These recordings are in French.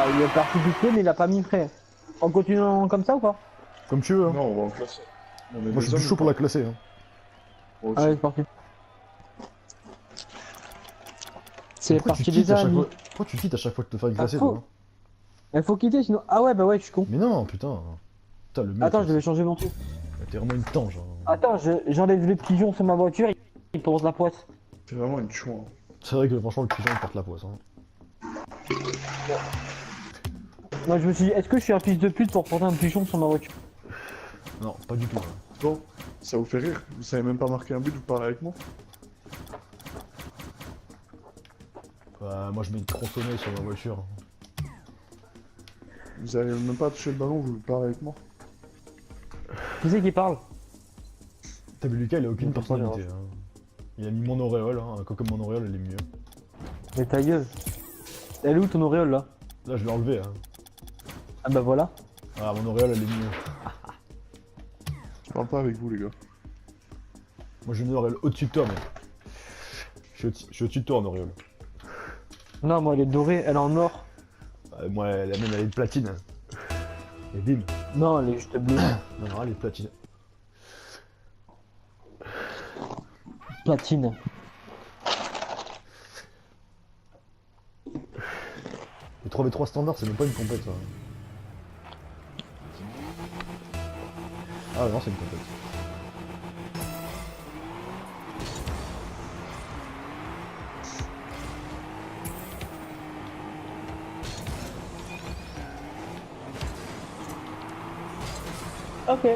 Bah, il est parti piquer, mais il a pas mis frais. En continuant comme ça ou pas? Comme tu veux, hein. Non, on va en classer. On est Moi, des je suis plus hommes, chaud pour ou la pas? classer, hein. Moi Ah aussi. ouais, c'est parti. C'est Pourquoi tu parti quittes les à chaque amis. fois? Pourquoi tu quittes à chaque fois que tu te fais une Ah, classée, toi? faut... Il faut quitter sinon. Ah ouais, bah ouais, je suis con. Mais non, putain. Putain, le mec, Attends, je vais changer mon truc. t'es vraiment une tange, hein. Attends, j'enlève les pigeons sur ma voiture, il pose la poisse. C'est vraiment une chouin. C'est vrai que franchement, le pigeon, il porte la poisse, hein. Moi je me suis dit, est-ce que je suis un fils de pute pour porter un pigeon sur ma voiture? Non, pas du tout, hein. Bon, ça vous fait rire? Vous savez même pas marquer un but, vous parlez avec moi? Bah, moi, je mets une tronçonneuse sur ma voiture. Vous avez même pas touché le ballon, vous parlez avec moi? Qui c'est qui parle? T'as vu, Lucas, il a aucune Non, personnalité, hein. Il a mis mon auréole, hein. Comme mon auréole, elle est mieux. Mais ta gueule. Elle est où ton auréole là? Là, je l'ai enlevé, hein. Ah bah voilà. Ah, mon auréole, elle est mieux. Je parle pas avec vous, les gars. Moi, j'ai une auréole au-dessus de toi, mec. Je suis au-dessus de toi en auréole. Non, moi elle est dorée, elle est en or. Moi, la mienne, elle est de platine. Et bim. Non, elle est juste bleue. Non, non, elle est de platine. Platine. Le 3v3 standard, c'est même pas une compète, ça. Ah non, c'est une compète. Ok.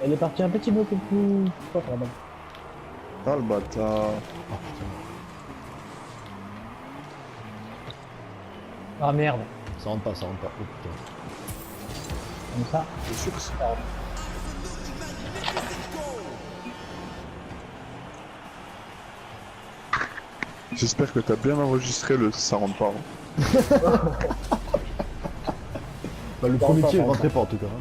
Elle est partie un petit peu plus... Pas vraiment. Ah, le bâtard. Oh putain. Ah merde. Ça rentre pas, ça rentre pas. Oh putain. Comme ça. C'est sûr que c'est... J'espère que t'as bien enregistré le ça rentre pas. Hein. Bah, le premier tir, il rentrait pas en tout cas. Hein.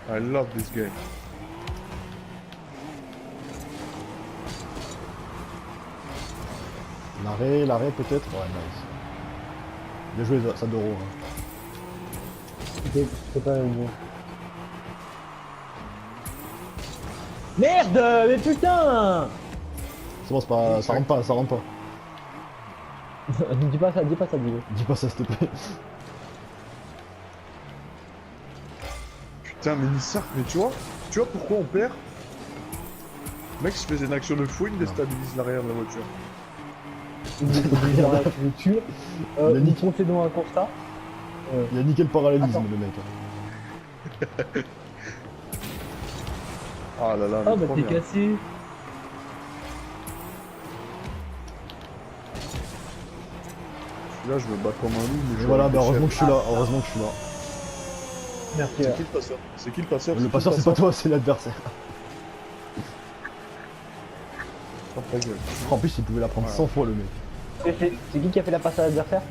I love this game. L'arrêt peut-être. Ouais, nice. Bien joué, Sadoro. Hein. C'est pas une... Merde, mais putain. C'est bon, c'est pas, ça rentre pas, ça rentre pas. Dis pas ça, Diego. Dis pas ça, s'il te plaît. Putain, mais Nissar, mais tu vois pourquoi on perd? Le mec, il faisait une action de fou, il déstabilise l'arrière de la voiture. Je tue. Ni trompé dans un constat. Il a niqué le parallélisme, Attends. le mec. Hein. Ah là là, Ah le bah t'es premier. cassé. Là, je me bats comme un loup, mais Et je voilà, vais bah heureusement réfléchir. que je suis là, heureusement que je suis là. Merci. C'est qui le passeur? C'est qui le passeur? Le passeur, c'est pas toi, c'est l'adversaire. Oh, ta gueule. En plus, il pouvait la prendre 100 fois, le mec. C'est qui a fait la passe à l'adversaire?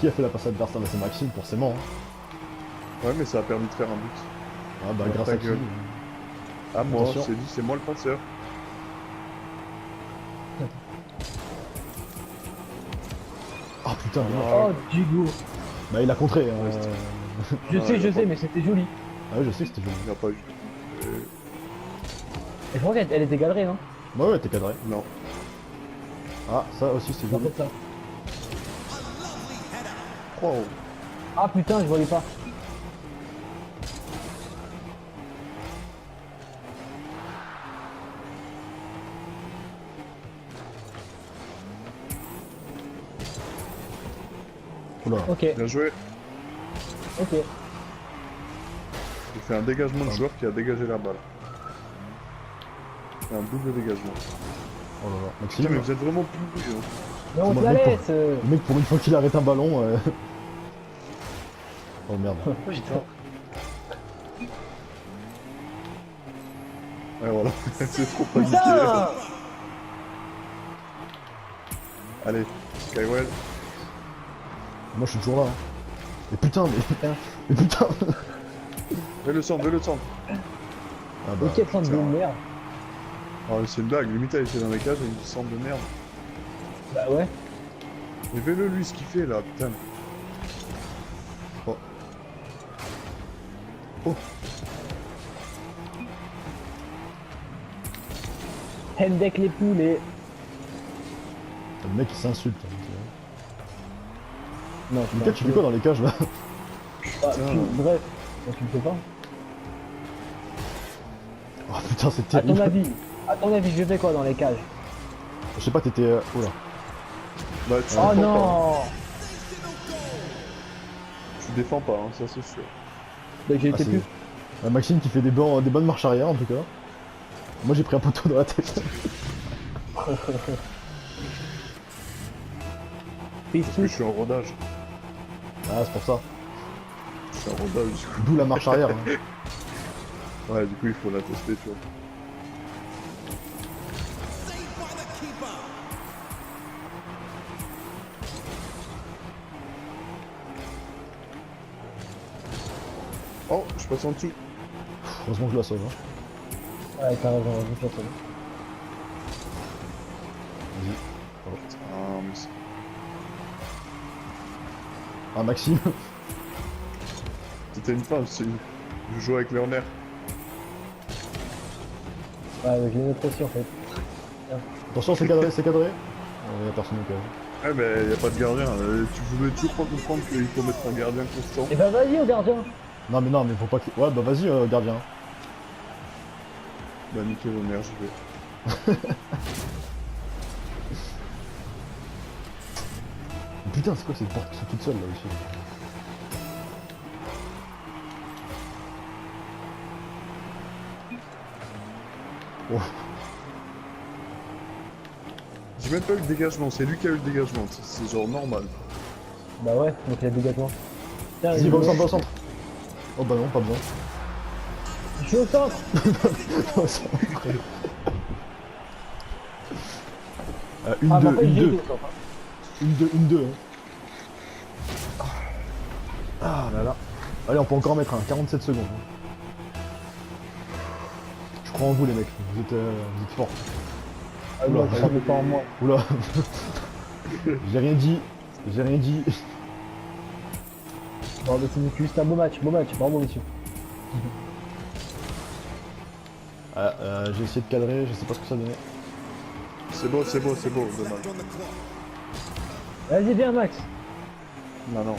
Qui a fait la passe adversaire? Bah, c'est Maxime, forcément. Hein. Ouais, mais ça a permis de faire un but. Ah bah, Ouais, grâce ta à qui? gueule. Ah, moi, Attention. c'est dit, c'est moi le passeur. Ah putain, non. Oh, Diego. Bah, il a contré. Je Ouais, sais, il a pas- mais c'était joli. Ah ouais, je sais que c'était joli. Il n'y a pas eu. Et je crois qu'elle était galerée, non? Ouais, ouais, t'es cadré. Non. Ah, ça aussi, c'est joli. ça. Wow. Ah putain, je voyais pas. Oula. Ok, Bien joué. ok. J'ai fait un dégagement de joueur qui a dégagé la balle. Un double dégagement. Oh là là. Putain, Maxime, mais vous êtes vraiment plus hein. Mais on te Comment la le mec pour- laisse. le mec, pour une fois qu'il arrête un ballon. Oh merde. Putain. Ouais, voilà. C'est trop paniqué. Putain. Allez, Skywell. Moi, je suis toujours là. Hein. Mais putain, mais putain. Vais le centre, vais le centre. Ah bah, Mais quel centre de putain. merde. Ah, c'est une blague, limite elle était dans les cages avec une centre de merde. Bah ouais. Mais fais-le lui ce qu'il fait là, putain. oh. Oh. Hendek les poulets. Le mec il s'insulte. Hein, Non, Mika, tu fais quoi dans les cages là? Ah, bref, donc tu le fais pas. Oh putain, c'est À ton terrible. avis, je fais quoi dans les cages? Je sais pas, t'étais. Oh là. Bah tu Oh défends pas. non! Tu défends pas, hein, ça c'est sûr. Bah j'ai Ah, été c'est- plus. Maxime qui fait des bonnes marches arrière en tout cas. Moi j'ai pris un poteau dans la tête. Parce que je suis en rodage. Ah, c'est pour ça. Je suis en rodage du coup. D'où la marche arrière. Hein. Ouais, du coup il faut la tester, tu vois. Oh, je passe en dessous. Heureusement que je la sauve. Hein. Ouais, t'as raison, je fais ça. Vas-y. Ah, mais c'est- Ah, Maxime. c'était une fin, je joue avec Werner. Ouais, mais j'ai une autre aussi en fait. Attention, c'est cadré, c'est cadré. Y'a personne au cage. Ouais, mais y a pas de gardien. Tu voulais toujours pas comprendre qu'il faut mettre un gardien constant. Et bah vas-y au gardien! Non, mais faut pas que. Ouais, bah vas-y, gardien. Bah, nickel, Werner, je vais. Putain, c'est quoi cette porte qui sont toutes seules là aussi? Oh, J'ai même pas eu le dégagement, c'est lui qui a eu le dégagement. C'est genre normal. Bah ouais, donc il y a dégagement. Tiens, vas-y, va au centre, va au centre. Oh bah non, pas besoin. je suis au centre! Va au centre. Une, Ah, bah deux, en fait, une, j'ai deux. été au centre. Hein. Une, deux. Hein. Ah là là. Allez, on peut encore mettre un 47 secondes. Hein. Je crois en vous les mecs, vous êtes forts. Ah, Oula, moi, je savais pas en moi. Oula. J'ai rien dit. J'ai rien dit. Bon, mais c'est un beau match, bravo messieurs. Ah, j'ai essayé de cadrer, je sais pas ce que ça donnait. C'est beau, dommage. Vas-y, viens Max! Non, non.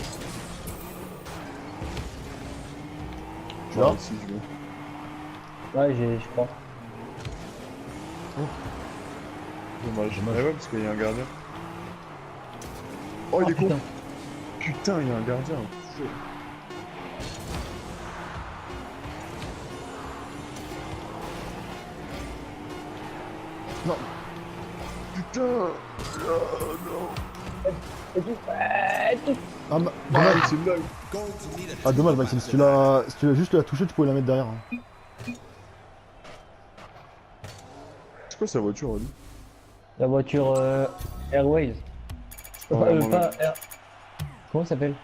Tu vois Si, je veux. Ouais, je crois. Dommage. Dommage. Mais ouais, parce qu'il y a un gardien. Oh, il est putain. con. Putain, il y a un gardien. Chaud. Non. Putain. Oh non. Et tout. Ouais, tout. Ah, Ah, dommage. c'est une blague. Ah, dommage, Maxime. Si tu l'as juste la touché, tu pouvais la mettre derrière. Hein. C'est quoi sa voiture, Ali? La voiture Airways. Ouais, moi, Pas Air... Comment ça s'appelle?